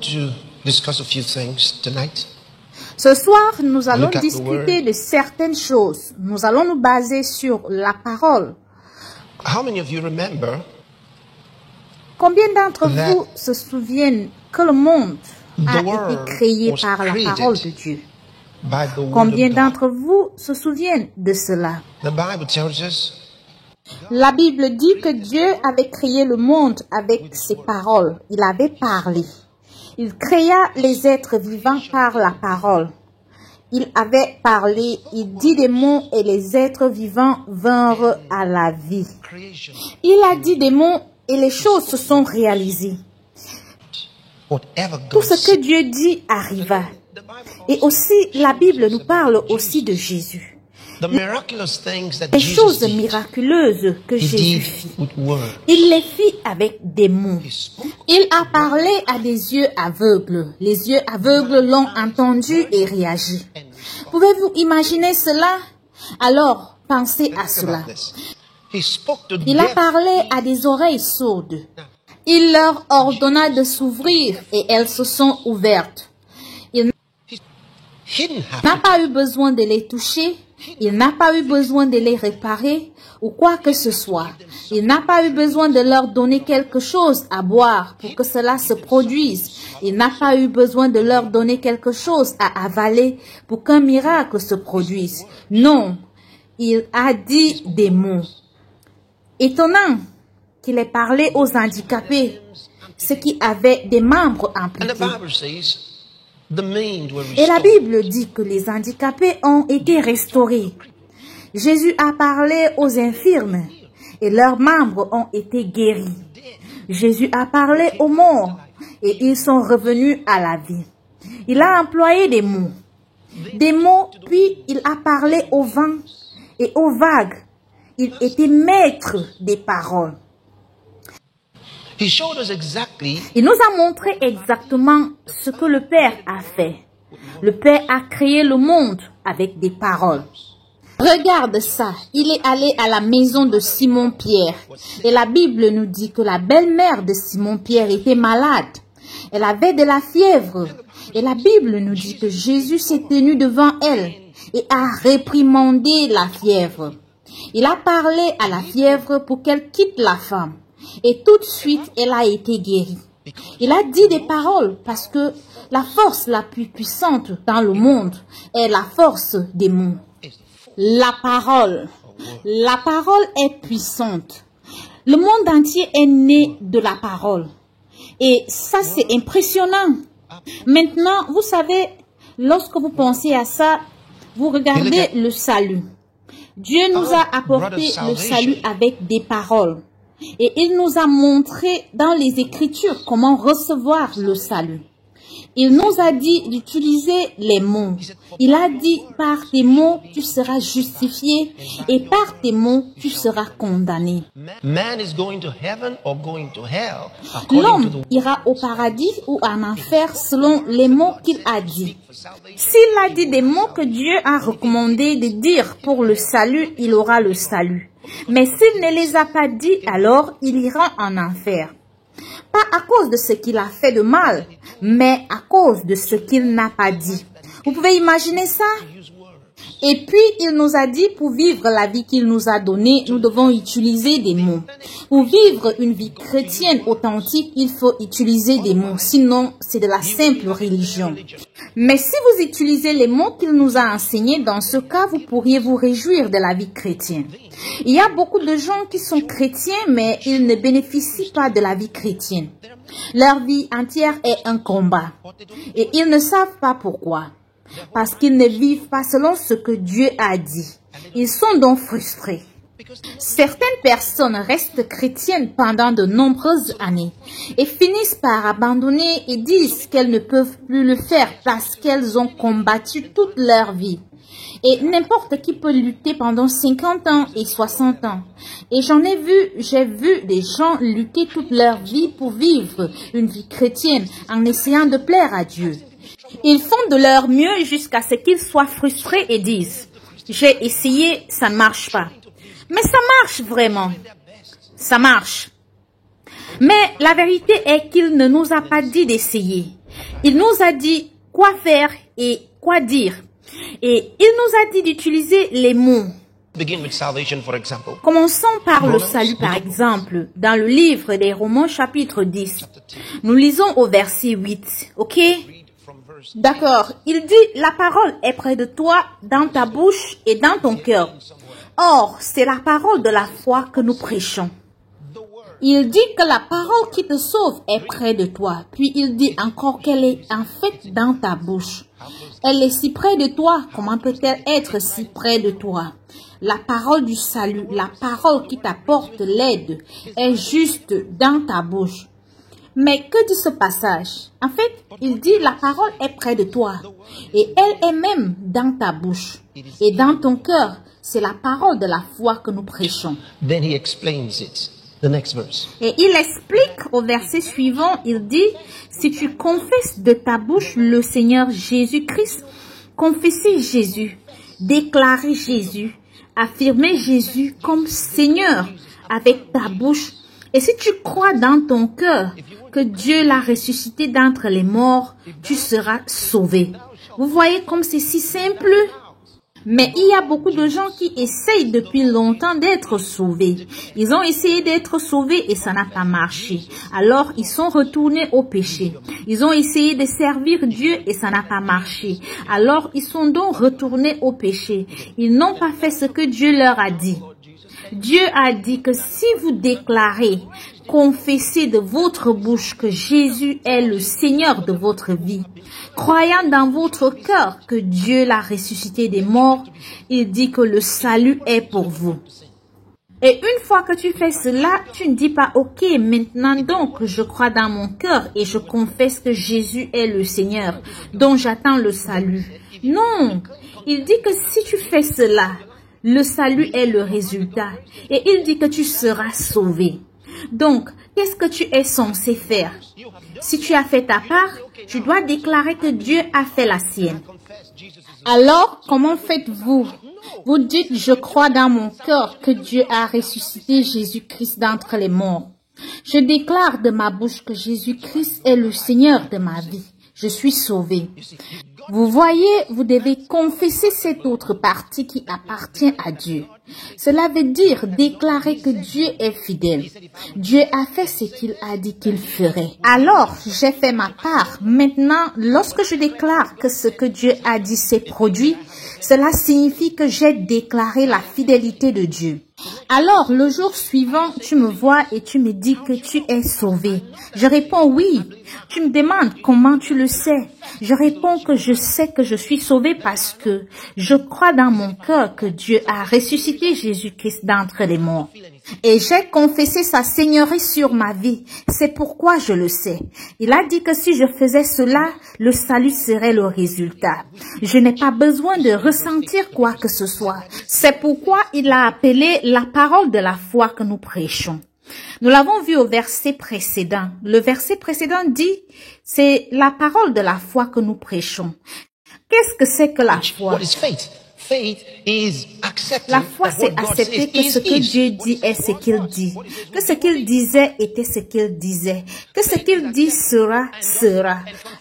to discuss a few things tonight. Ce soir, nous allons Look at the discuter word. de certaines choses. Nous allons nous baser sur la parole. How many of you remember Combien d'entre that vous se souviennent que le monde a the été world créé was par la created parole de Dieu? by the word Combien of God? d'entre vous se souviennent de cela? The Bible tells us La Bible dit que Dieu avait créé le monde avec ses paroles. Il avait parlé. Il créa les êtres vivants par la parole. Il avait parlé, il dit des mots et les êtres vivants vinrent à la vie. creation, Il a dit des mots et les choses se sont réalisées. whatever Tout God ce que said. Dieu dit arriva. The Bible Et aussi, la Bible nous parle aussi de Jésus. The miraculous things that Les Jesus choses did, miraculeuses que he Jésus did fit. with words. Il les fit avec des mots. He spoke. Il a parlé à des yeux aveugles. Les yeux aveugles l'ont entendu et réagi. And responded. Pouvez-vous imaginer cela? Alors, pensez à Think cela. about this. He spoke to Il a deaf parlé à des oreilles sourdes. Il leur ordonna de s'ouvrir et elles se sont ouvertes. Il He didn't have n'a to. pas eu besoin de les toucher. Il n'a pas eu besoin de les réparer ou quoi que ce soit. Il n'a pas eu besoin de leur donner quelque chose à boire pour que cela se produise. Il n'a pas eu besoin de leur donner quelque chose à avaler pour qu'un miracle se produise. Non, il a dit des mots. Étonnant qu'il ait parlé aux handicapés, ceux qui avaient des membres And the amputés. Bible says the maimed were Et la restored. Bible dit que les handicapés ont été restaurés. Jésus a parlé aux infirmes et leurs membres ont été guéris. Jésus a parlé aux morts et ils sont revenus à la vie. Il a employé des mots, puis il a parlé au vent et aux vagues. Il était maître des paroles. He showed us exactly Il nous a montré exactement ce que le Père a fait. Le Père a créé le monde avec des paroles. Regarde ça, il est allé à la maison de Simon-Pierre. Et la Bible nous dit que la belle-mère de Simon-Pierre était malade. Elle avait de la fièvre. Et la Bible nous dit que Jésus s'est tenu devant elle et a réprimandé la fièvre. Il a parlé à la fièvre pour qu'elle quitte la femme. Et tout de suite, elle a été guérie. Il a dit des paroles parce que la force la plus puissante dans le monde est la force des mots. La parole. La parole est puissante. Le monde entier est né de la parole. Et ça, c'est impressionnant. Maintenant, vous savez, lorsque vous pensez à ça, vous regardez le salut. Dieu nous a apporté le salut avec des paroles. Et il nous a montré dans les Écritures comment recevoir le salut. Il nous a dit d'utiliser les mots. Il a dit, par tes mots, tu seras justifié et par tes mots, tu seras condamné. man is going to heaven or going to hell according to L'homme the ira au paradis ou en enfer selon les mots qu'il a dit. for salvation. S'il a dit des mots que Dieu a recommandé de dire pour le salut, il aura le salut. Mais s'il ne les a pas dit, alors il ira en enfer. Pas à cause de ce qu'il a fait de mal, mais à cause de ce qu'il n'a pas dit. Vous pouvez imaginer ça? Et puis, il nous a dit, pour vivre la vie qu'il nous a donnée, nous devons utiliser des mots. Pour vivre une vie chrétienne authentique, il faut utiliser des mots. Sinon, c'est de la simple religion. Mais si vous utilisez les mots qu'il nous a enseignés, dans ce cas, vous pourriez vous réjouir de la vie chrétienne. Il y a beaucoup de gens qui sont chrétiens, mais ils ne bénéficient pas de la vie chrétienne. Leur vie entière est un combat. Et ils ne savent pas pourquoi. Parce qu'ils ne vivent pas selon ce que Dieu a dit. Ils sont donc frustrés. Certaines personnes restent chrétiennes pendant de nombreuses années et finissent par abandonner et disent qu'elles ne peuvent plus le faire parce qu'elles ont combattu toute leur vie. Et n'importe qui peut lutter pendant 50 ans et 60 ans. Et j'ai vu des gens lutter toute leur vie pour vivre une vie chrétienne en essayant de plaire à Dieu. Ils font de leur mieux jusqu'à ce qu'ils soient frustrés et disent « J'ai essayé, ça ne marche pas. » Mais ça marche vraiment. Ça marche. Mais la vérité est qu'il ne nous a pas dit d'essayer. Il nous a dit quoi faire et quoi dire. Et il nous a dit d'utiliser les mots. Begin with salvation, for example. Commençons par le salut, par exemple, dans le livre des Romains chapitre 10. Nous lisons au verset 8, ok? D'accord, il dit, la parole est près de toi, dans ta bouche et dans ton cœur. Or, c'est la parole de la foi que nous prêchons. Il dit que la parole qui te sauve est près de toi. Puis il dit encore qu'elle est en fait dans ta bouche. Elle est si près de toi, comment peut-elle être si près de toi? La parole du salut, la parole qui t'apporte l'aide, est juste dans ta bouche. Mais que dit ce passage? En fait, il dit la parole est près de toi et elle est même dans ta bouche et dans ton cœur. C'est la parole de la foi que nous prêchons. Then he explains it. The next verse. Et il explique au verset suivant, il dit, si tu confesses de ta bouche le Seigneur Jésus-Christ, confesser Jésus, déclarer Jésus, affirmer Jésus comme Seigneur avec ta bouche, et si tu crois dans ton cœur que Dieu l'a ressuscité d'entre les morts, tu seras sauvé. Vous voyez comme c'est si simple? Mais il y a beaucoup de gens qui essayent depuis longtemps d'être sauvés. Ils ont essayé d'être sauvés et ça n'a pas marché. Alors, ils sont retournés au péché. Ils ont essayé de servir Dieu et ça n'a pas marché. Alors, ils sont donc retournés au péché. Ils n'ont pas fait ce que Dieu leur a dit. Dieu a dit que si vous déclarez, confessez de votre bouche que Jésus est le Seigneur de votre vie, croyant dans votre cœur que Dieu l'a ressuscité des morts, il dit que le salut est pour vous. Et une fois que tu fais cela, tu ne dis pas, ok, maintenant donc je crois dans mon cœur et je confesse que Jésus est le Seigneur, dont j'attends le salut. Non, il dit que si tu fais cela, le salut est le résultat et il dit que tu seras sauvé. Donc, qu'est-ce que tu es censé faire? Si tu as fait ta part, tu dois déclarer que Dieu a fait la sienne. Alors, comment faites-vous? Vous dites, je crois dans mon cœur que Dieu a ressuscité Jésus-Christ d'entre les morts. Je déclare de ma bouche que Jésus-Christ est le Seigneur de ma vie. Je suis sauvé. Vous voyez, vous devez confesser cette autre partie qui appartient à Dieu. Cela veut dire déclarer que Dieu est fidèle. Dieu a fait ce qu'il a dit qu'il ferait. Alors, j'ai fait ma part. Maintenant, lorsque je déclare que ce que Dieu a dit s'est produit, cela signifie que j'ai déclaré la fidélité de Dieu. Alors, le jour suivant, tu me vois et tu me dis que tu es sauvé. Je réponds oui. Tu me demandes comment tu le sais. Je réponds que je sais que je suis sauvé parce que je crois dans mon cœur que Dieu a ressuscité Jésus-Christ d'entre les morts. Et j'ai confessé sa seigneurie sur ma vie. C'est pourquoi je le sais. Il a dit que si je faisais cela, le salut serait le résultat. Je n'ai pas besoin de ressentir quoi que ce soit. C'est pourquoi il a appelé la parole de la foi que nous prêchons. Nous l'avons vu au verset précédent. Le verset précédent dit, c'est la parole de la foi que nous prêchons. Qu'est-ce que c'est que la foi? What is faith? Faith is accepting La foi, that c'est what God accepter says que ce que is. Dieu dit est ce qu'il dit, que ce qu'il disait était ce qu'il disait, que ce qu'il dit sera, sera.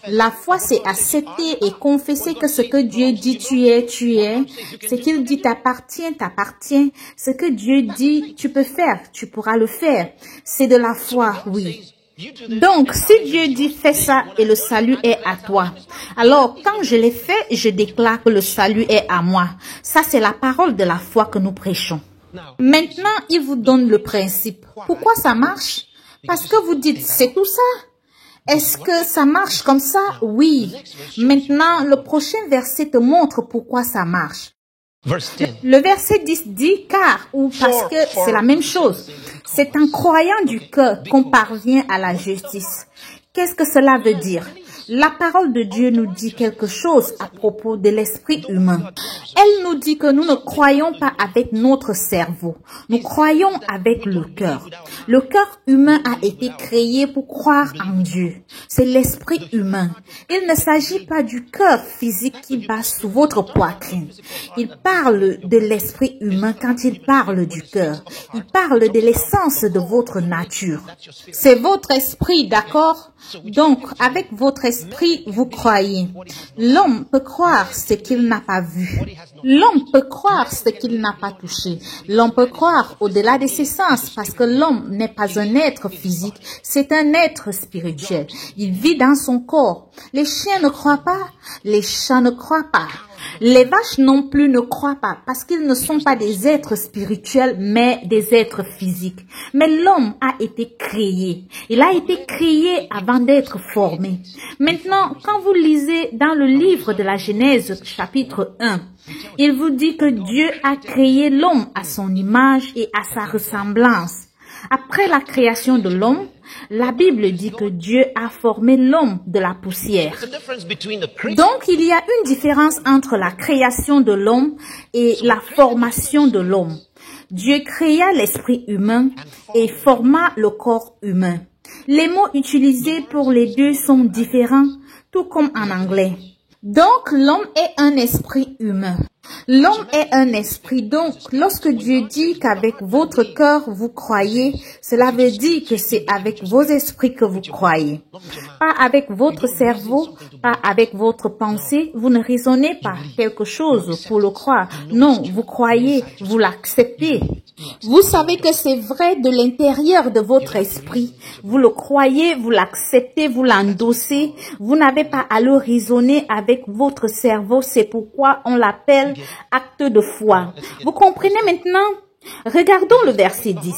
La foi, c'est accepter et confesser que ce que Dieu dit tu es, ce qu'il dit t'appartient, t'appartient, ce que Dieu dit tu peux faire, tu pourras le faire. C'est de la foi, oui. Donc, si Dieu dit fais ça et le salut est à toi, alors quand je l'ai fait, je déclare que le salut est à moi. Ça, c'est la parole de la foi que nous prêchons. Maintenant, il vous donne le principe. Pourquoi ça marche? Parce que vous dites, c'est tout ça? Est-ce que ça marche comme ça? Oui. Maintenant, le prochain verset te montre pourquoi ça marche. Verse 10. Le verset 10 dit car ou parce que c'est la même chose. C'est en croyant du cœur qu'on parvient à la justice. Qu'est-ce que cela veut dire? La parole de Dieu nous dit quelque chose à propos de l'esprit humain. Elle nous dit que nous ne croyons pas avec notre cerveau. Nous croyons avec le cœur. Le cœur humain a été créé pour croire en Dieu. C'est l'esprit humain. Il ne s'agit pas du cœur physique qui bat sous votre poitrine. Il parle de l'esprit humain quand il parle du cœur. Il parle de l'essence de votre nature. C'est votre esprit, d'accord? Donc, avec votre esprit, vous croyez. L'homme peut croire ce qu'il n'a pas vu. L'homme peut croire ce qu'il n'a pas touché. L'homme peut croire au-delà de ses sens parce que l'homme n'est pas un être physique, c'est un être spirituel. Il vit dans son corps. Les chiens ne croient pas, les chats ne croient pas. Les vaches non plus ne croient pas parce qu'ils ne sont pas des êtres spirituels mais des êtres physiques. Mais l'homme a été créé. Il a été créé avant d'être formé. Maintenant, quand vous lisez dans le livre de la Genèse chapitre 1, il vous dit que Dieu a créé l'homme à son image et à sa ressemblance. Après la création de l'homme, la Bible dit que Dieu a formé l'homme de la poussière. Donc, il y a une différence entre la création de l'homme et la formation de l'homme. Dieu créa l'esprit humain et forma le corps humain. Les mots utilisés pour les deux sont différents, tout comme en anglais. Donc, l'homme est un esprit humain. L'homme est un esprit. Donc, lorsque Dieu dit qu'avec votre cœur vous croyez, cela veut dire que c'est avec vos esprits que vous croyez. Pas avec votre cerveau, pas avec votre pensée. Vous ne raisonnez pas quelque chose pour le croire. Non, vous croyez, vous l'acceptez. Vous savez que c'est vrai de l'intérieur de votre esprit. Vous le croyez, vous l'acceptez, vous l'endossez. Vous n'avez pas à le raisonner avec votre cerveau. C'est pourquoi on l'appelle acte de foi. Vous comprenez maintenant? Regardons le verset 10.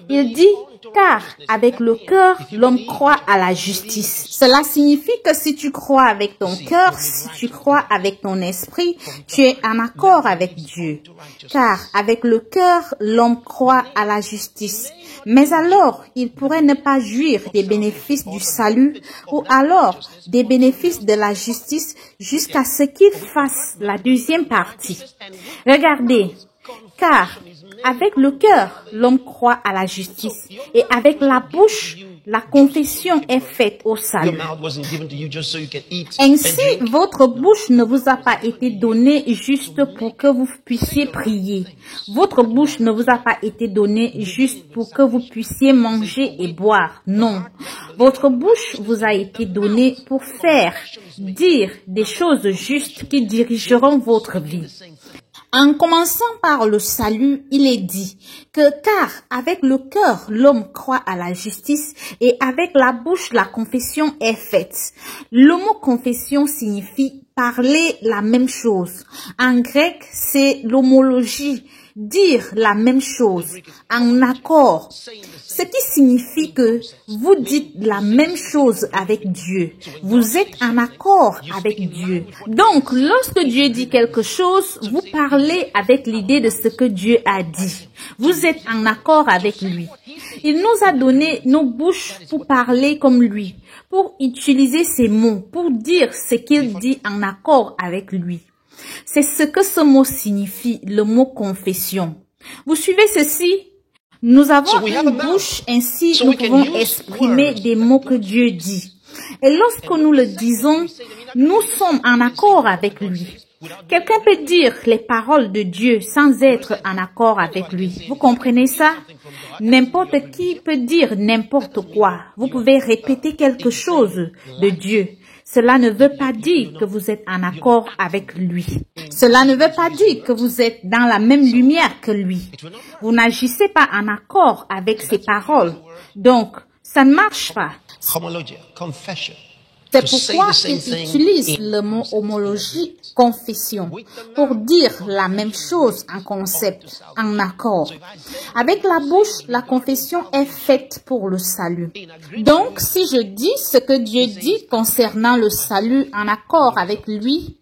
Il dit, car avec le cœur, l'homme croit à la justice. Cela signifie que si tu crois avec ton cœur, si tu crois avec ton esprit, tu es en accord avec Dieu. Car avec le cœur, l'homme croit à la justice. Mais alors, il pourrait ne pas jouir des bénéfices du salut ou alors des bénéfices de la justice jusqu'à ce qu'il fasse la deuxième partie. Regardez, car avec le cœur, l'homme croit à la justice et avec la bouche, la confession est faite au salut. Ainsi, votre bouche ne vous a pas été donnée juste pour que vous puissiez prier. Votre bouche ne vous a pas été donnée juste pour que vous puissiez manger et boire. Non. Votre bouche vous a été donnée pour faire, dire des choses justes qui dirigeront votre vie. En commençant par le salut, il est dit que car avec le cœur, l'homme croit à la justice et avec la bouche, la confession est faite. Le mot confession signifie parler la même chose. En grec, c'est l'homologie, dire la même chose, en accord. Ce qui signifie que vous dites la même chose avec Dieu. Vous êtes en accord avec Dieu. Donc, lorsque Dieu dit quelque chose, vous parlez avec l'idée de ce que Dieu a dit. Vous êtes en accord avec lui. Il nous a donné nos bouches pour parler comme lui, pour utiliser ses mots, pour dire ce qu'il dit en accord avec lui. C'est ce que ce mot signifie, le mot confession. Vous suivez ceci? Nous avons une bouche, ainsi nous pouvons exprimer des mots que Dieu dit. Et lorsque nous le disons, nous sommes en accord avec lui. Quelqu'un peut dire les paroles de Dieu sans être en accord avec lui. Vous comprenez ça? N'importe qui peut dire n'importe quoi. Vous pouvez répéter quelque chose de Dieu. Cela ne veut pas dire que vous êtes en accord avec lui. Cela ne veut pas dire que vous êtes dans la même lumière que lui. Vous n'agissez pas en accord avec ses paroles. Donc, ça ne marche pas. C'est pourquoi il utilise le mot homologie, confession, pour dire la même chose en concept, en accord. Avec la bouche, la confession est faite pour le salut. Donc, si je dis ce que Dieu dit concernant le salut en accord avec lui,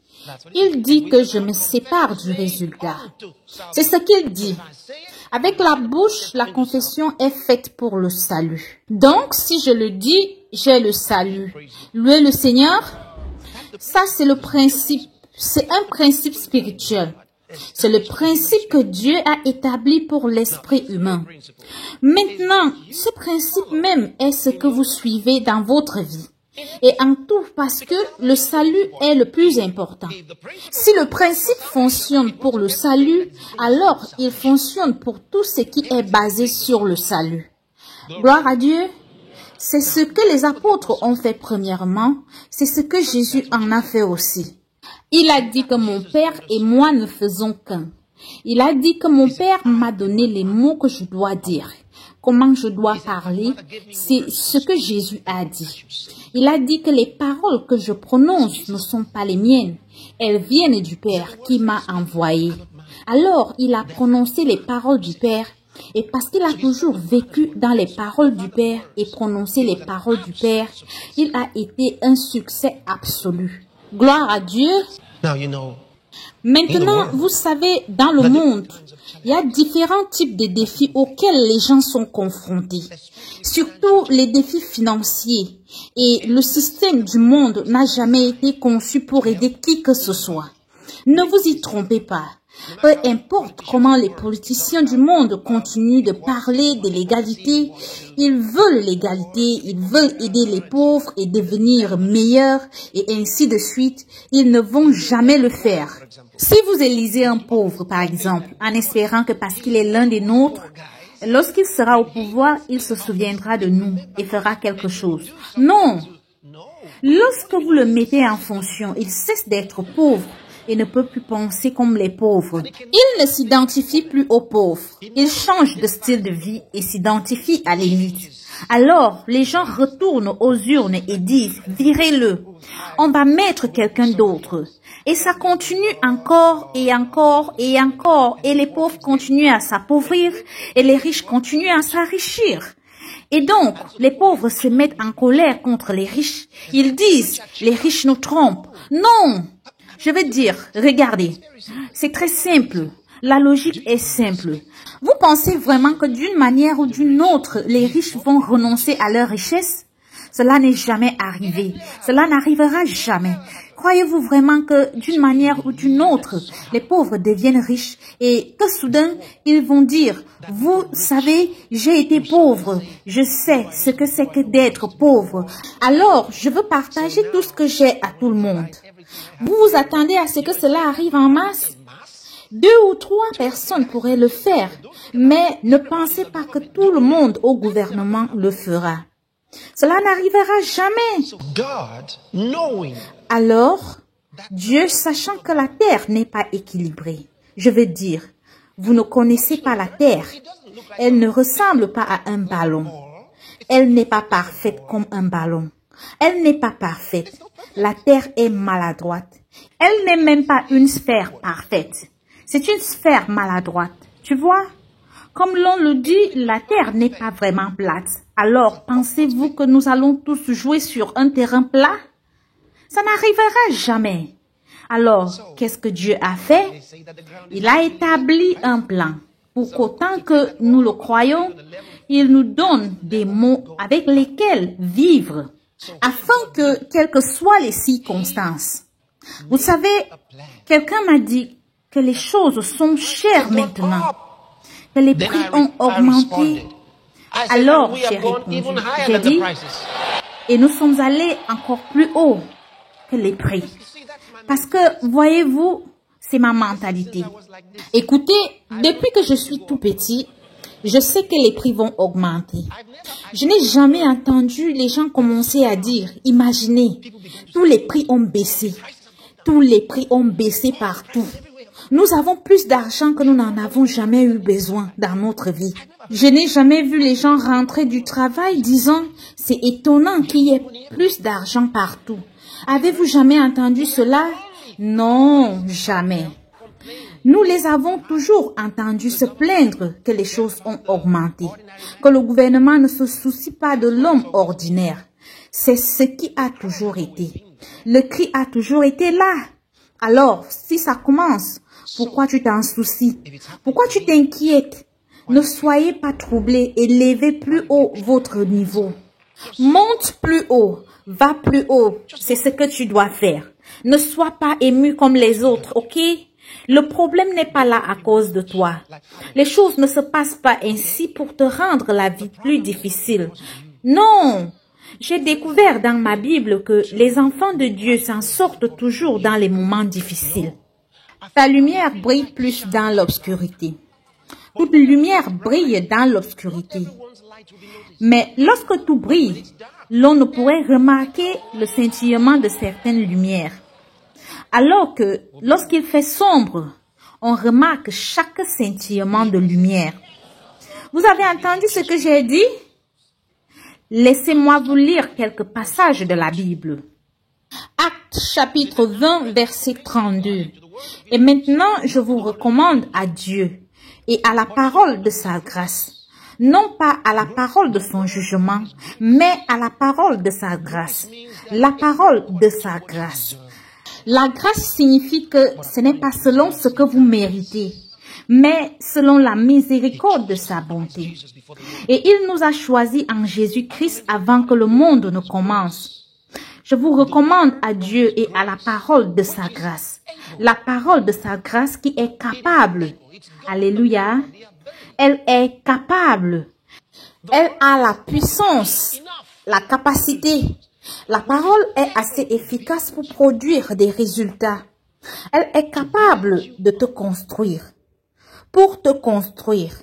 il dit que je me sépare du résultat. C'est ce qu'il dit. Avec la bouche, la confession est faite pour le salut. Donc, si je le dis, j'ai le salut. Louez le Seigneur. Ça, c'est le principe. C'est un principe spirituel. C'est le principe que Dieu a établi pour l'esprit humain. Maintenant, ce principe même est ce que vous suivez dans votre vie. Et en tout, parce que le salut est le plus important. Si le principe fonctionne pour le salut, alors il fonctionne pour tout ce qui est basé sur le salut. Gloire à Dieu. C'est ce que les apôtres ont fait premièrement, c'est ce que Jésus en a fait aussi. Il a dit que mon Père et moi ne faisons qu'un. Il a dit que mon Père m'a donné les mots que je dois dire. Comment je dois parler, c'est ce que Jésus a dit. Il a dit que les paroles que je prononce ne sont pas les miennes. Elles viennent du Père qui m'a envoyé. Alors, il a prononcé les paroles du Père. Et parce qu'il a toujours vécu dans les paroles du Père et prononcé les paroles du Père, il a été un succès absolu. Gloire à Dieu. Maintenant, vous savez, dans le monde, il y a différents types de défis auxquels les gens sont confrontés. Surtout les défis financiers. Et le système du monde n'a jamais été conçu pour aider qui que ce soit. Ne vous y trompez pas. Peu importe comment les politiciens du monde continuent de parler de l'égalité, ils veulent l'égalité, ils veulent aider les pauvres et devenir meilleurs et ainsi de suite, ils ne vont jamais le faire. Si vous élisez un pauvre, par exemple, en espérant que parce qu'il est l'un des nôtres, lorsqu'il sera au pouvoir, il se souviendra de nous et fera quelque chose. Non! Lorsque vous le mettez en fonction, il cesse d'être pauvre et ne peut plus penser comme les pauvres. Il ne s'identifie plus aux pauvres. Il change de style de vie et s'identifie à l'élite. Alors, les gens retournent aux urnes et disent, virez-le. On va mettre quelqu'un d'autre. Et ça continue encore et encore et encore. Et les pauvres continuent à s'appauvrir et les riches continuent à s'enrichir. Et donc, les pauvres se mettent en colère contre les riches. Ils disent, les riches nous trompent. Non! Je vais dire, regardez, c'est très simple. La logique est simple. Vous pensez vraiment que d'une manière ou d'une autre, les riches vont renoncer à leur richesse? Cela n'est jamais arrivé. Cela n'arrivera jamais. Croyez-vous vraiment que d'une manière ou d'une autre, les pauvres deviennent riches et que soudain, ils vont dire, vous savez, j'ai été pauvre, je sais ce que c'est que d'être pauvre. Alors, je veux partager tout ce que j'ai à tout le monde. Vous vous attendez à ce que cela arrive en masse? 2 ou 3 personnes pourraient le faire, mais ne pensez pas que tout le monde au gouvernement le fera. Cela n'arrivera jamais. Alors, Dieu, sachant que la terre n'est pas équilibrée, je veux dire, vous ne connaissez pas la terre. Elle ne ressemble pas à un ballon. Elle n'est pas parfaite comme un ballon. Elle n'est pas parfaite. La terre est maladroite. Elle n'est même pas une sphère parfaite. C'est une sphère maladroite. Tu vois? Comme l'on le dit, la terre n'est pas vraiment plate. Alors, pensez-vous que nous allons tous jouer sur un terrain plat? Ça n'arrivera jamais. Alors, qu'est-ce que Dieu a fait? Il a établi un plan. Pour qu'autant que nous le croyons, il nous donne des mots avec lesquels vivre, afin que, quelles que soient les circonstances. Vous savez, quelqu'un m'a dit que les choses sont chères maintenant, que les prix ont augmenté. Alors, j'ai répondu, j'ai dit, et nous sommes allés encore plus haut que les prix. Parce que, voyez-vous, c'est ma mentalité. Écoutez, depuis que je suis tout petit, je sais que les prix vont augmenter. Je n'ai jamais entendu les gens commencer à dire, imaginez, tous les prix ont baissé. Tous les prix ont baissé partout. Nous avons plus d'argent que nous n'en avons jamais eu besoin dans notre vie. Je n'ai jamais vu les gens rentrer du travail disant, c'est étonnant qu'il y ait plus d'argent partout. Avez-vous jamais entendu cela? Non, jamais. Nous les avons toujours entendus se plaindre que les choses ont augmenté, que le gouvernement ne se soucie pas de l'homme ordinaire. C'est ce qui a toujours été. Le cri a toujours été là. Alors, si ça commence, pourquoi tu t'en soucies? Pourquoi tu t'inquiètes? Ne soyez pas troublés et levez plus haut votre niveau. Monte plus haut, va plus haut. C'est ce que tu dois faire. Ne sois pas ému comme les autres, ok? Le problème n'est pas là à cause de toi. Les choses ne se passent pas ainsi pour te rendre la vie plus difficile. Non! J'ai découvert dans ma Bible que les enfants de Dieu s'en sortent toujours dans les moments difficiles. Ta lumière brille plus dans l'obscurité. Toute lumière brille dans l'obscurité. Mais lorsque tout brille, l'on ne pourrait remarquer le scintillement de certaines lumières. Alors que lorsqu'il fait sombre, on remarque chaque scintillement de lumière. Vous avez entendu ce que j'ai dit? Laissez-moi vous lire quelques passages de la Bible. Actes chapitre 20, verset 32. Et maintenant, je vous recommande à Dieu et à la parole de sa grâce. Non pas à la parole de son jugement, mais à la parole de sa grâce. La parole de sa grâce. La grâce signifie que ce n'est pas selon ce que vous méritez, mais selon la miséricorde de sa bonté. Et il nous a choisis en Jésus-Christ avant que le monde ne commence. Je vous recommande à Dieu et à la parole de sa grâce. La parole de sa grâce qui est capable. Alléluia. Elle est capable. Elle a la puissance, la capacité. La parole est assez efficace pour produire des résultats. Elle est capable de te construire. Pour te construire.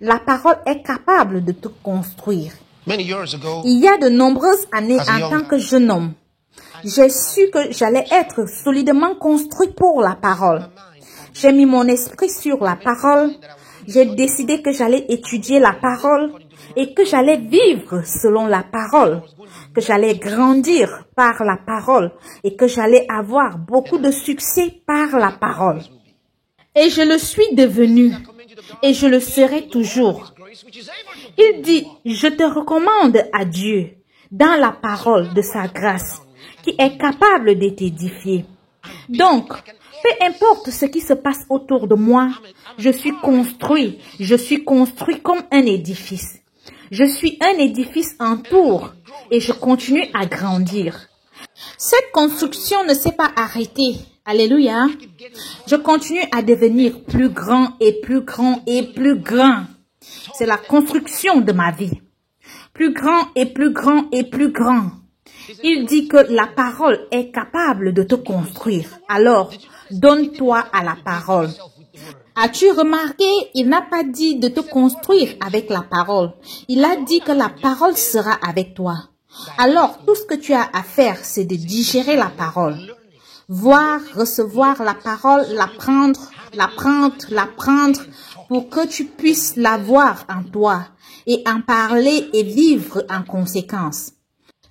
La parole est capable de te construire. Il y a de nombreuses années en tant que jeune homme, j'ai su que j'allais être solidement construit pour la parole. J'ai mis mon esprit sur la parole. J'ai décidé que j'allais étudier la parole et que j'allais vivre selon la parole, que j'allais grandir par la parole et que j'allais avoir beaucoup de succès par la parole. Et je le suis devenu et je le serai toujours. Il dit, je te recommande à Dieu dans la parole de sa grâce qui est capable de t'édifier. Donc, peu importe ce qui se passe autour de moi, je suis construit comme un édifice. Je suis un édifice en tour et je continue à grandir. Cette construction ne s'est pas arrêtée. Alléluia. Je continue à devenir plus grand et plus grand et plus grand. C'est la construction de ma vie. Plus grand et plus grand et plus grand. Il dit que la parole est capable de te construire. Alors, donne-toi à la parole. As-tu remarqué, il n'a pas dit de te construire avec la parole. Il a dit que la parole sera avec toi. Alors, tout ce que tu as à faire, c'est de digérer la parole. Voir, recevoir la parole, l'apprendre, pour que tu puisses l'avoir en toi et en parler et vivre en conséquence.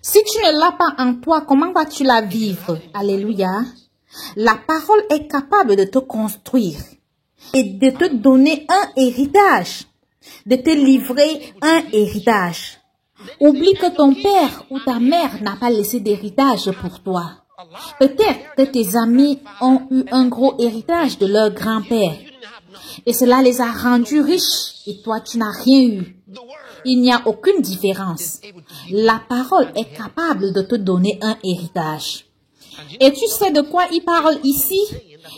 Si tu ne l'as pas en toi, comment vas-tu la vivre? Alléluia. La parole est capable de te construire et de te donner un héritage, de te livrer un héritage. Oublie que ton père ou ta mère n'a pas laissé d'héritage pour toi. Peut-être que tes amis ont eu un gros héritage de leur grand-père et cela les a rendus riches et toi tu n'as rien eu. Il n'y a aucune différence. La parole est capable de te donner un héritage. Et tu sais de quoi il parle ici?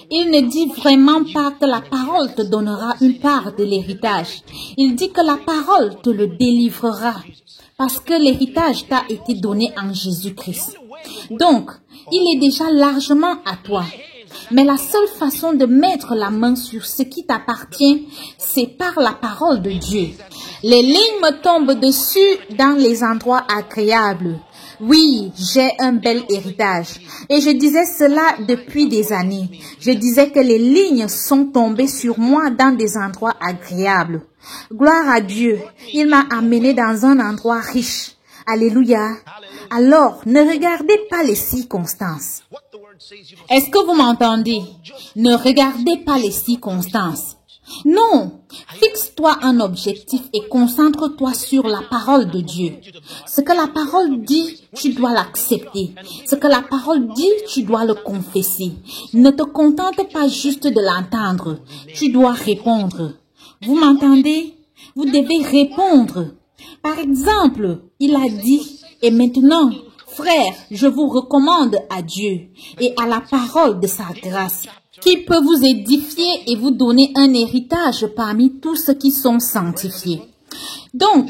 Il ne dit vraiment pas que la parole te donnera une part de l'héritage. Il dit que la parole te le délivrera. Parce que l'héritage t'a été donné en Jésus-Christ. Donc, il est déjà largement à toi. Mais la seule façon de mettre la main sur ce qui t'appartient, c'est par la parole de Dieu. Les lignes me tombent dessus dans les endroits agréables. Oui, j'ai un bel héritage. Et je disais cela depuis des années. Je disais que les lignes sont tombées sur moi dans des endroits agréables. Gloire à Dieu, il m'a amené dans un endroit riche. Alléluia. Alors, ne regardez pas les circonstances. Est-ce que vous m'entendez? Ne regardez pas les circonstances. Non, fixe-toi un objectif et concentre-toi sur la parole de Dieu. Ce que la parole dit, tu dois l'accepter. Ce que la parole dit, tu dois le confesser. Ne te contente pas juste de l'entendre. Tu dois répondre. Vous m'entendez? Vous devez répondre. Par exemple, il a dit, et maintenant, frères, je vous recommande à Dieu et à la parole de sa grâce, qui peut vous édifier et vous donner un héritage parmi tous ceux qui sont sanctifiés. Donc,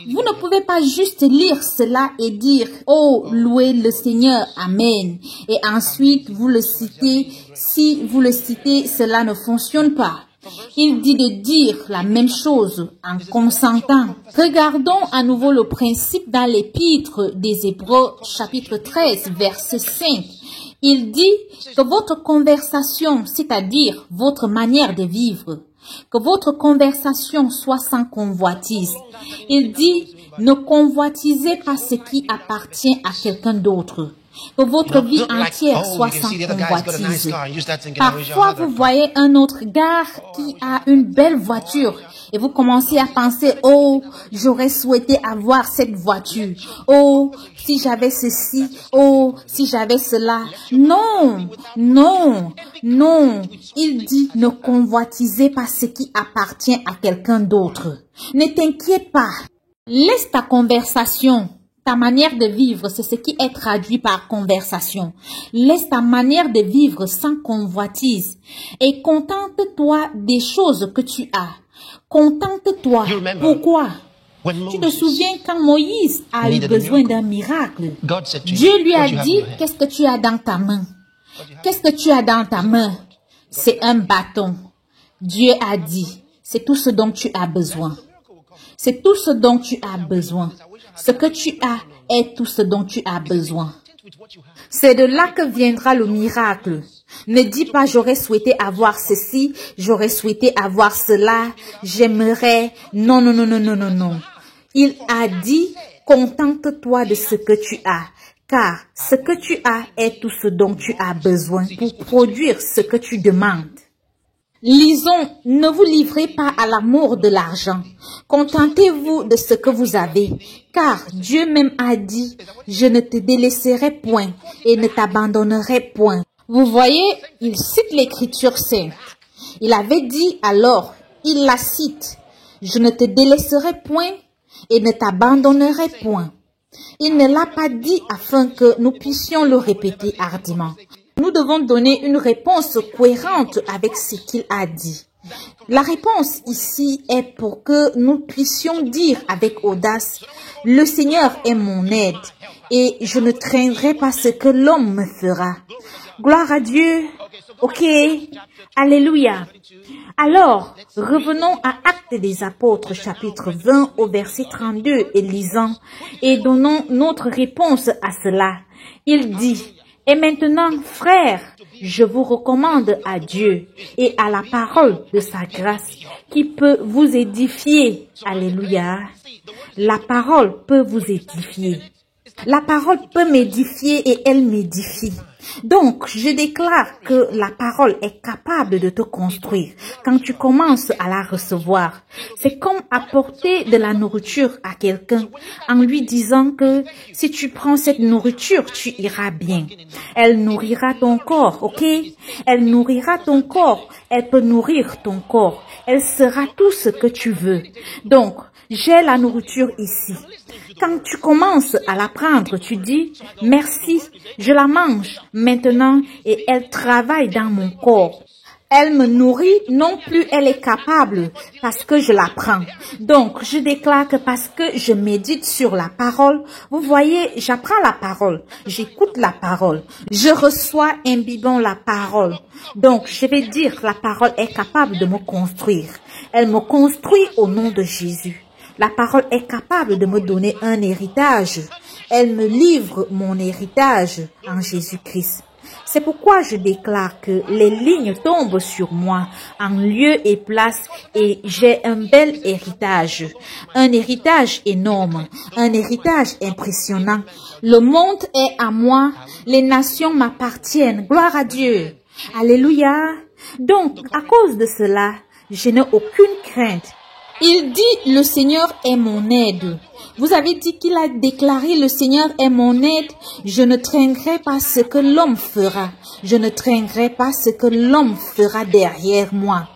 vous ne pouvez pas juste lire cela et dire « Oh, louez le Seigneur, Amen » et ensuite vous le citez. Si vous le citez, cela ne fonctionne pas. Il dit de dire la même chose en consentant. Regardons à nouveau le principe dans l'épître des Hébreux, chapitre 13, verset 5. Il dit que votre conversation, c'est-à-dire votre manière de vivre, que votre conversation soit sans convoitise. Il dit, ne convoitisez pas ce qui appartient à quelqu'un d'autre. Que votre vie entière soit sans convoitise. Parfois, vous voyez un autre gars qui a une belle voiture et vous commencez à penser, oh, j'aurais souhaité avoir cette voiture. Oh, si j'avais ceci. Oh, si j'avais cela. Non, non, non. Il dit, ne convoitisez pas ce qui appartient à quelqu'un d'autre. Ne t'inquiète pas. Laisse ta conversation. Ta manière de vivre, c'est ce qui est traduit par conversation. Laisse ta manière de vivre sans convoitise et contente-toi des choses que tu as. Contente-toi. Pourquoi? Tu te souviens quand Moïse a eu besoin d'un miracle? Dieu lui a dit, qu'est-ce que tu as dans ta main? Qu'est-ce que tu as dans ta main? C'est un bâton. Dieu a dit, c'est tout ce dont tu as besoin. C'est tout ce dont tu as besoin. Ce que tu as est tout ce dont tu as besoin. C'est de là que viendra le miracle. Ne dis pas j'aurais souhaité avoir ceci, j'aurais souhaité avoir cela, j'aimerais. Non, non, non, non, non, non, non. Il a dit, contente-toi de ce que tu as, car ce que tu as est tout ce dont tu as besoin pour produire ce que tu demandes. Lisons, ne vous livrez pas à l'amour de l'argent. Contentez-vous de ce que vous avez, car Dieu même a dit, je ne te délaisserai point et ne t'abandonnerai point. Vous voyez, il cite l'écriture sainte. Il avait dit alors, il la cite, je ne te délaisserai point et ne t'abandonnerai point. Il ne l'a pas dit afin que nous puissions le répéter hardiment. Nous devons donner une réponse cohérente avec ce qu'il a dit. La réponse ici est pour que nous puissions dire avec audace, le Seigneur est mon aide et je ne craindrai pas ce que l'homme me fera. Gloire à Dieu. Ok. Alléluia. Alors, revenons à Actes des Apôtres, chapitre 20, au verset 32 et lisant et donnons notre réponse à cela. Il dit, et maintenant, frères, je vous recommande à Dieu et à la parole de sa grâce qui peut vous édifier. Alléluia. La parole peut vous édifier. La parole peut m'édifier et elle m'édifie. Donc, je déclare que la parole est capable de te construire quand tu commences à la recevoir. C'est comme apporter de la nourriture à quelqu'un en lui disant que si tu prends cette nourriture, tu iras bien. Elle nourrira ton corps, ok? Elle nourrira ton corps. Elle peut nourrir ton corps. Elle sera tout ce que tu veux. Donc, j'ai la nourriture ici. Quand tu commences à la prendre, tu dis « Merci, je la mange maintenant et elle travaille dans mon corps. Elle me nourrit, non plus elle est capable parce que je la prends. Donc, je déclare que parce que je médite sur la parole, vous voyez, j'apprends la parole, j'écoute la parole, je reçois imbibant la parole. Donc, je vais dire la parole est capable de me construire. Elle me construit au nom de Jésus. La parole est capable de me donner un héritage. Elle me livre mon héritage en Jésus-Christ. C'est pourquoi je déclare que les lignes tombent sur moi en lieu et place et j'ai un bel héritage. Un héritage énorme, un héritage impressionnant. Le monde est à moi, les nations m'appartiennent. Gloire à Dieu. Alléluia. Donc, à cause de cela, je n'ai aucune crainte. Il dit, le Seigneur est mon aide. Vous avez dit qu'il a déclaré, le Seigneur est mon aide. Je ne craindrai pas ce que l'homme fera. Je ne craindrai pas ce que l'homme fera derrière moi.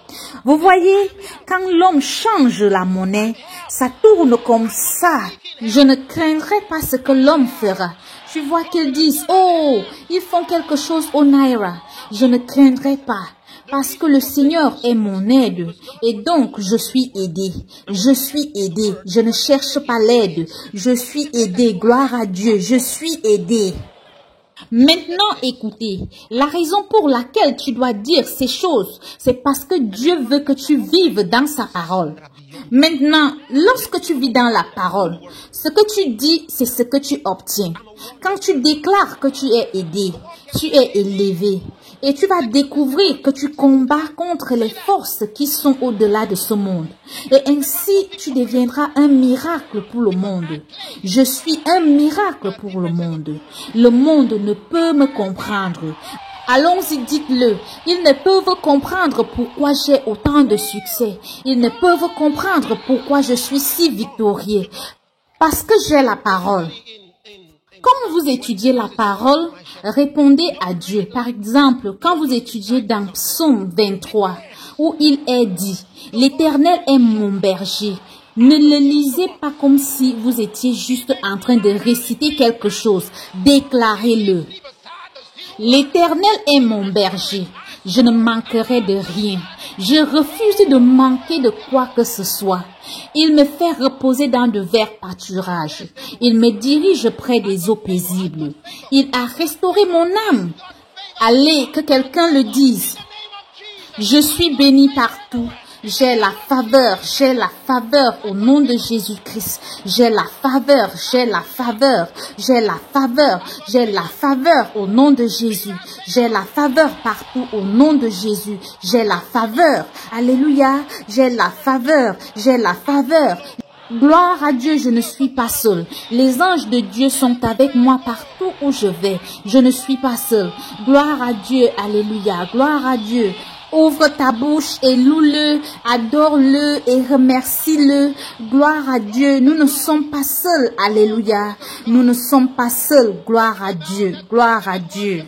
Vous voyez, quand l'homme change la monnaie, ça tourne comme ça. Je ne craindrai pas ce que l'homme fera. Tu vois qu'ils disent, oh, ils font quelque chose au Naira. Je ne craindrai pas. Parce que le Seigneur est mon aide et donc je suis aidé. Je suis aidé. Je ne cherche pas l'aide. Je suis aidé. Gloire à Dieu. Je suis aidé. Maintenant, écoutez, la raison pour laquelle tu dois dire ces choses, c'est parce que Dieu veut que tu vives dans sa parole. Maintenant, lorsque tu vis dans la parole, ce que tu dis, c'est ce que tu obtiens. Quand tu déclares que tu es aidé, tu es élevé, et tu vas découvrir que tu combats contre les forces qui sont au-delà de ce monde. Et ainsi, tu deviendras un miracle pour le monde. Je suis un miracle pour le monde. Le monde ne peut me comprendre. Allons-y, dites-le. Ils ne peuvent comprendre pourquoi j'ai autant de succès. Ils ne peuvent comprendre pourquoi je suis si victorieux. Parce que j'ai la parole. Comme vous étudiez la parole, répondez à Dieu. Par exemple, quand vous étudiez dans Psaume 23, où il est dit, « L'Éternel est mon berger ». Ne le lisez pas comme si vous étiez juste en train de réciter quelque chose. Déclarez-le. L'Éternel est mon berger. Je ne manquerai de rien. Je refuse de manquer de quoi que ce soit. Il me fait reposer dans de verts pâturages. Il me dirige près des eaux paisibles. Il a restauré mon âme. Allez, que quelqu'un le dise. Je suis béni partout. J'ai la faveur au nom de Jésus-Christ. J'ai la faveur au nom de Jésus. J'ai la faveur partout au nom de Jésus. J'ai la faveur. Alléluia. J'ai la faveur. Gloire à Dieu, je ne suis pas seul. Les anges de Dieu sont avec moi partout où je vais. Je ne suis pas seul. Gloire à Dieu. Alléluia. Gloire à Dieu. Ouvre ta bouche et loue-le, adore-le et remercie-le. Gloire à Dieu. Nous ne sommes pas seuls. Alléluia. Nous ne sommes pas seuls. Gloire à Dieu. Gloire à Dieu.